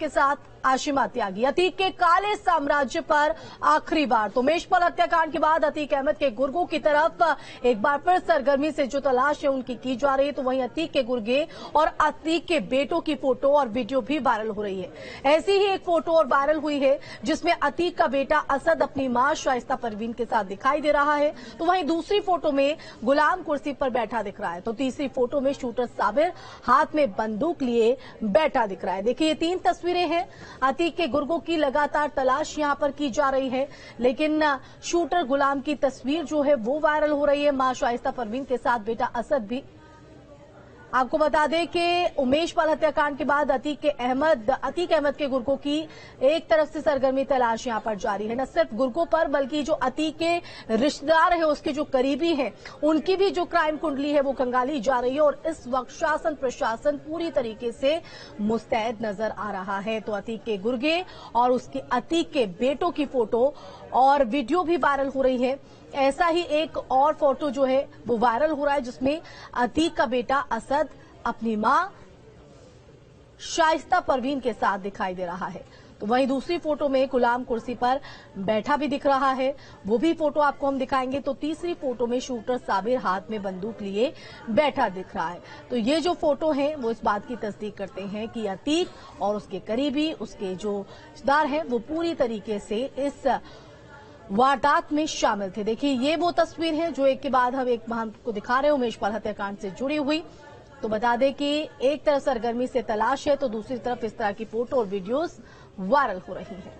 के साथ आशिमा त्यागी। अतीक के काले साम्राज्य पर आखिरी बार। तो उमेशपाल हत्याकांड के बाद अतीक अहमद के गुर्गों की तरफ एक बार फिर सरगर्मी से जो तलाश है उनकी की जा रही है। तो वहीं अतीक के गुर्गे और अतीक के बेटों की फोटो और वीडियो भी वायरल हो रही है। ऐसी ही एक फोटो और वायरल हुई है जिसमें अतीक का बेटा असद अपनी मां शाइस्ता परवीन के साथ दिखाई दे रहा है। तो वहीं दूसरी फोटो में गुलाम कुर्सी पर बैठा दिख रहा है। तो तीसरी फोटो में शूटर साबिर हाथ में बंदूक लिए बैठा दिख रहा है। देखिए ये 3 तस्वीरें हैं। अतीक के गुर्गों की लगातार तलाश यहां पर की जा रही है, लेकिन शूटर गुलाम की तस्वीर जो है वो वायरल हो रही है। मां शाइस्ता परवीन के साथ बेटा असद भी। आपको बता दें कि उमेशपाल हत्याकांड के बाद अतीक अहमद के गुर्गों की एक तरफ से सरगर्मी तलाश यहां पर जारी है। न सिर्फ गुर्गों पर बल्कि जो अतीक के रिश्तेदार हैं, उसके जो करीबी हैं, उनकी भी जो क्राइम कुंडली है वो खंगाली जा रही है। और इस वक्त शासन प्रशासन पूरी तरीके से मुस्तैद नजर आ रहा है। तो अतीक के गुर्गे और उसके अतीक के बेटों की फोटो और वीडियो भी वायरल हो रही है। ऐसा ही एक और फोटो जो है वो वायरल हो रहा है जिसमें अतीक का बेटा असद अपनी मां शाइस्ता परवीन के साथ दिखाई दे रहा है। तो वहीं दूसरी फोटो में गुलाम कुर्सी पर बैठा भी दिख रहा है, वो भी फोटो आपको हम दिखाएंगे। तो तीसरी फोटो में शूटर साबिर हाथ में बंदूक लिए बैठा दिख रहा है। तो ये जो फोटो है वो इस बात की तस्दीक करते हैं कि अतीक और उसके करीबी, उसके जो रिश्तेदार हैं, वो पूरी तरीके से इस वारदात में शामिल थे। देखिए ये वो तस्वीर है जो एक के बाद हम एक आपको दिखा रहे हैं उमेशपाल हत्याकांड से जुड़ी हुई। तो बता दें कि एक तरफ सरगर्मी से तलाश है तो दूसरी तरफ इस तरह की फोटो और वीडियोस वायरल हो रही हैं।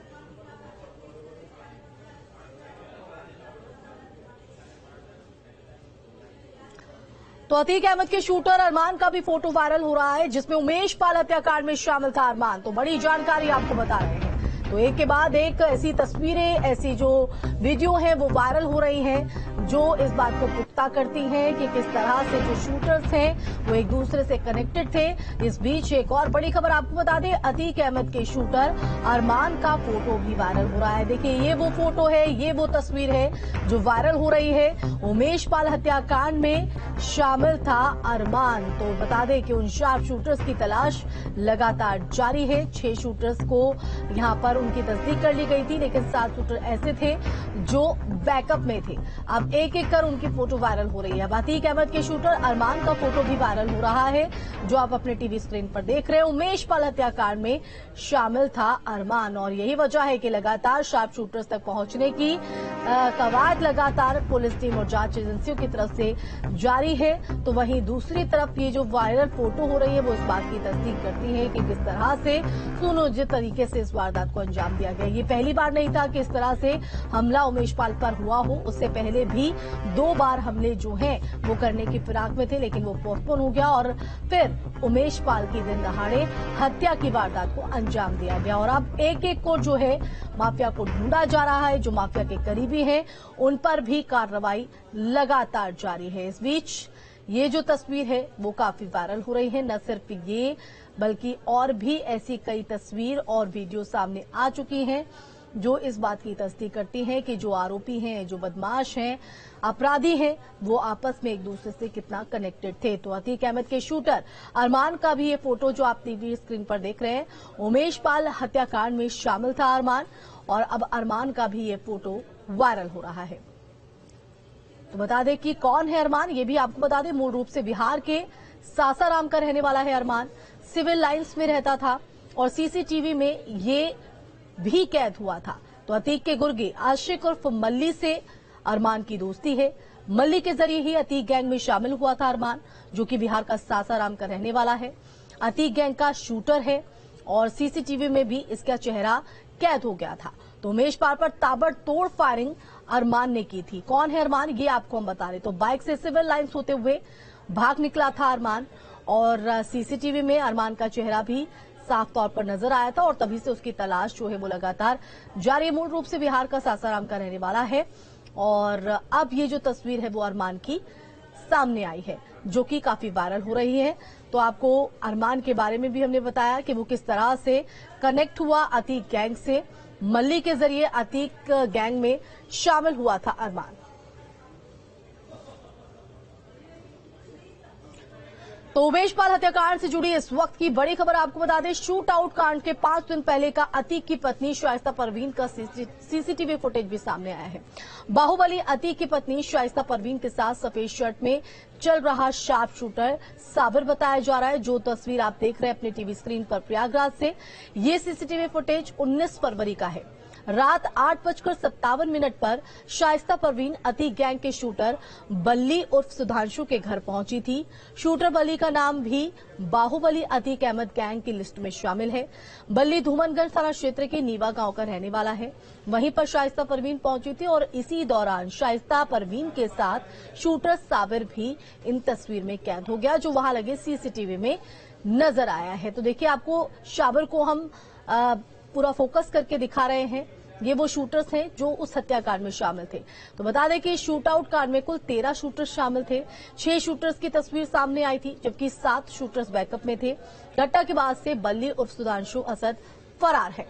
तो अतीक अहमद के शूटर अरमान का भी फोटो वायरल हो रहा है जिसमें उमेशपाल हत्याकांड में शामिल था अरमान। तो बड़ी जानकारी आपको बता रहे हैं। तो एक के बाद एक ऐसी तस्वीरें, ऐसी जो वीडियो है वो वायरल हो रही हैं जो इस बात को पुख्ता करती हैं कि किस तरह से जो शूटर्स हैं वो एक दूसरे से कनेक्टेड थे। इस बीच एक और बड़ी खबर आपको बता दें, अतीक अहमद के शूटर अरमान का फोटो भी वायरल हो रहा है। देखिए ये वो फोटो है, ये वो तस्वीर है जो वायरल हो रही है। उमेशपाल हत्याकांड में शामिल था अरमान। तो बता दें कि उन 4 शूटर्स की तलाश लगातार जारी है। 6 शूटर्स को यहां पर उनकी तस्दीक कर ली गई थी, लेकिन 7 शूटर ऐसे थे जो बैकअप में थे। अब एक एक कर उनकी फोटो वायरल हो रही है। अब अतीक अहमद के शूटर अरमान का फोटो भी वायरल हो रहा है जो आप अपने टीवी स्क्रीन पर देख रहे हैं। उमेशपाल हत्याकांड में शामिल था अरमान और यही वजह है कि लगातार शार्प शूटर्स तक पहुंचने की कवायद लगातार पुलिस टीम और जांच एजेंसियों की तरफ से जारी है। तो वहीं दूसरी तरफ ये जो वायरल फोटो हो रही है वो इस बात की तस्दीक करती है कि किस तरह से सुनियोजित तरीके से इस वारदात को अंजाम दिया गया। ये पहली बार नहीं था कि इस तरह से हमला उमेशपाल पर हुआ हो। उससे पहले भी 2 बार हमले जो हैं वो करने की फिराक में थे, लेकिन वो पोस्टपोन हो गया और फिर उमेशपाल की दिन दहाड़े हत्या की वारदात को अंजाम दिया गया। और अब एक एक को जो है माफिया को ढूंढा जा रहा है, जो माफिया के करीबी हैं उन पर भी कार्रवाई लगातार जारी है। इस बीच ये जो तस्वीर है वो काफी वायरल हो रही है। न सिर्फ ये बल्कि और भी ऐसी कई तस्वीर और वीडियो सामने आ चुकी हैं जो इस बात की तस्दीक करती हैं कि जो आरोपी हैं, जो बदमाश हैं, अपराधी हैं, वो आपस में एक दूसरे से कितना कनेक्टेड थे। तो अतीक अहमद के शूटर अरमान का भी ये फोटो जो आप टीवी स्क्रीन पर देख रहे हैं, उमेशपाल हत्याकांड में शामिल था अरमान और अब अरमान का भी ये फोटो वायरल हो रहा है। तो बता दें कि कौन है अरमान, ये भी आपको बता दें। मूल रूप से बिहार के सासाराम का रहने वाला है अरमान। सिविल लाइंस में रहता था और सीसीटीवी में ये भी कैद हुआ था। तो अतीक के गुर्गे आशिक उर्फ मल्ली से अरमान की दोस्ती है। मल्ली के जरिए ही अतीक गैंग में शामिल हुआ था अरमान, जो कि बिहार का सासाराम का रहने वाला है। अतीक गैंग का शूटर है और सीसीटीवी में भी इसका चेहरा कैद हो गया था। तो उमेशपाल पर ताबड़तोड़ फायरिंग अरमान ने की थी। कौन है अरमान, ये आपको हम बता रहे। तो बाइक से सिविल लाइंस होते हुए भाग निकला था अरमान और सीसीटीवी में अरमान का चेहरा भी साफ तौर पर नजर आया था और तभी से उसकी तलाश जो है वो लगातार जारी है। मूल रूप से बिहार का सासाराम का रहने वाला है और अब ये जो तस्वीर है वो अरमान की सामने आई है जो कि काफी वायरल हो रही है। तो आपको अरमान के बारे में भी हमने बताया कि वो किस तरह से कनेक्ट हुआ अतीक गैंग से। मल्ली के जरिए अतीक गैंग में शामिल हुआ था अरमान। तो उमेश पाल हत्याकांड से जुड़ी इस वक्त की बड़ी खबर आपको बता दें। शूट आउट कांड के 5 दिन पहले का अतीक की पत्नी शाइस्ता परवीन का सीसीटीवी फुटेज भी सामने आया है। बाहुबली अतीक की पत्नी शाइस्ता परवीन के साथ सफेद शर्ट में चल रहा शार्प शूटर साबिर बताया जा रहा है। जो तस्वीर आप देख रहे हैं अपने टीवी स्क्रीन पर प्रयागराज से, ये सीसीटीवी फुटेज 19 फरवरी का है। रात 8:57 पर शाइस्ता परवीन अतीक गैंग के शूटर बल्ली उर्फ सुधांशु के घर पहुंची थी। शूटर बल्ली का नाम भी बाहुबली अतीक अहमद गैंग की लिस्ट में शामिल है। बल्ली धूमनगंज थाना क्षेत्र के नीवा गांव का रहने वाला है। वहीं पर शाइस्ता परवीन पहुंची थी और इसी दौरान शाइस्ता परवीन के साथ शूटर साबिर भी इन तस्वीर में कैद हो गया, जो वहां लगे सीसीटीवी में नजर आया है। तो देखिए, आपको साबिर को हम पूरा फोकस करके दिखा रहे हैं। ये वो शूटर्स हैं जो उस हत्याकांड में शामिल थे। तो बता दें कि शूट आउट कांड में कुल 13 शूटर्स शामिल थे। 6 शूटर्स की तस्वीर सामने आई थी, जबकि 7 शूटर्स बैकअप में थे। घटना के बाद से बल्ली उर्फ सुधांशु असद फरार है।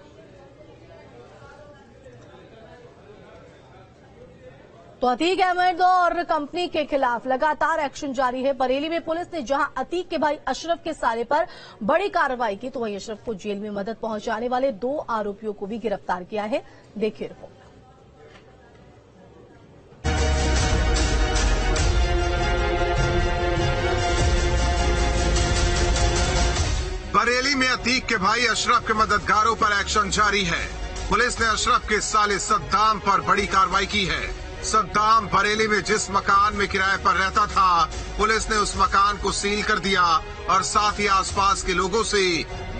तो अतीक अहमद और कंपनी के खिलाफ लगातार एक्शन जारी है। बरेली में पुलिस ने जहां अतीक के भाई अशरफ के साले पर बड़ी कार्रवाई की, तो वहीं अशरफ को जेल में मदद पहुंचाने वाले 2 आरोपियों को भी गिरफ्तार किया है। देखिए रिपोर्ट। बरेली में अतीक के भाई अशरफ के मददगारों पर एक्शन जारी है। पुलिस ने अशरफ के साले सद्दाम पर बड़ी कार्रवाई की है। सद्दाम बरेली में जिस मकान में किराए पर रहता था, पुलिस ने उस मकान को सील कर दिया और साथ ही आसपास के लोगों से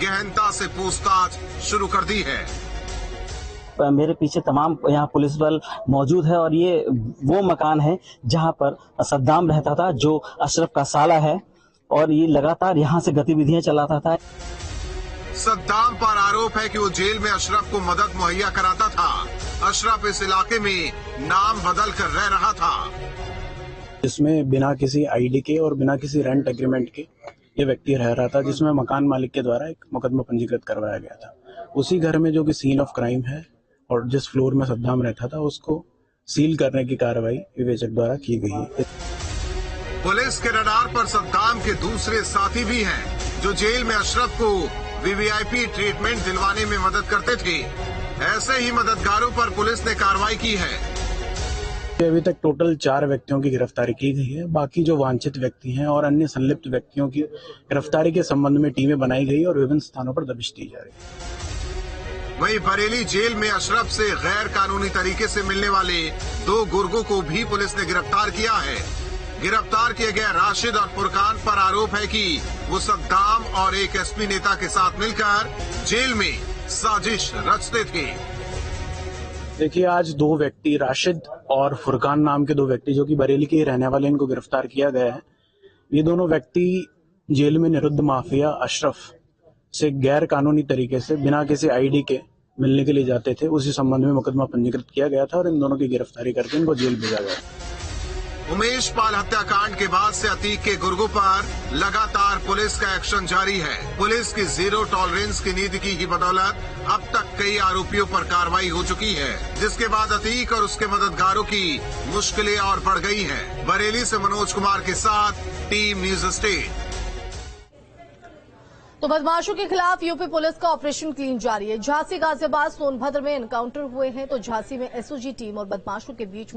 गहनता से पूछताछ शुरू कर दी है। मेरे पीछे तमाम यहाँ पुलिस बल मौजूद है और ये वो मकान है जहाँ पर सद्दाम रहता था, जो अशरफ का साला है, और ये लगातार यहाँ से गतिविधियां चलाता था। सद्दाम पर आरोप है कि वो जेल में अशरफ को मदद मुहैया कराता था। अशरफ इस इलाके में नाम बदल कर रह रहा था। इसमें बिना किसी आईडी के और बिना किसी रेंट एग्रीमेंट के ये व्यक्ति रह रहा था, जिसमें मकान मालिक के द्वारा एक मुकदमा पंजीकृत करवाया गया था। उसी घर में जो कि सीन ऑफ क्राइम है और जिस फ्लोर में सद्दाम रहता था, उसको सील करने की कार्रवाई विवेचक द्वारा की गई है। पुलिस के रडार पर सद्दाम के दूसरे साथी भी हैं, जो जेल में अशरफ को वीवीआईपी ट्रीटमेंट दिलवाने में मदद करते थे। ऐसे ही मददगारों पर पुलिस ने कार्रवाई की है। अभी तक टोटल 4 व्यक्तियों की गिरफ्तारी की गई है। बाकी जो वांछित व्यक्ति हैं और अन्य संलिप्त व्यक्तियों की गिरफ्तारी के संबंध में टीमें बनाई गई और विभिन्न स्थानों पर दबिश दी जा रही है। वहीं बरेली जेल में अशरफ से गैर कानूनी तरीके से मिलने वाले 2 गुर्गों को भी पुलिस ने गिरफ्तार किया है। गिरफ्तार किए गए राशिद और फुरकान पर आरोप है कि वो सद्दाम और एक एसपी नेता के साथ मिलकर जेल में साजिश रचते थे। देखिए, आज 2 व्यक्ति, राशिद और फुरकान नाम के 2 व्यक्ति, जो कि बरेली के रहने वाले, इनको गिरफ्तार किया गया है। ये दोनों व्यक्ति जेल में निरुद्ध माफिया अशरफ से गैर कानूनी तरीके से बिना किसी आईडी के मिलने के लिए जाते थे। उसी संबंध में मुकदमा पंजीकृत किया गया था और इन दोनों की गिरफ्तारी करके इनको जेल भेजा गया। उमेश पाल हत्याकांड के बाद से अतीक के गुर्गों पर लगातार पुलिस का एक्शन जारी है। पुलिस की जीरो टॉलरेंस की नीति की ही बदौलत अब तक कई आरोपियों पर कार्रवाई हो चुकी है, जिसके बाद अतीक और उसके मददगारों की मुश्किलें और बढ़ गई हैं। बरेली से मनोज कुमार के साथ टीम न्यूज स्टेट। तो बदमाशों के खिलाफ यूपी पुलिस का ऑपरेशन क्लीन जारी है। झांसी, गाजियाबाद, सोनभद्र में एनकाउंटर हुए हैं। तो झांसी में एसओजी टीम और बदमाशों के बीच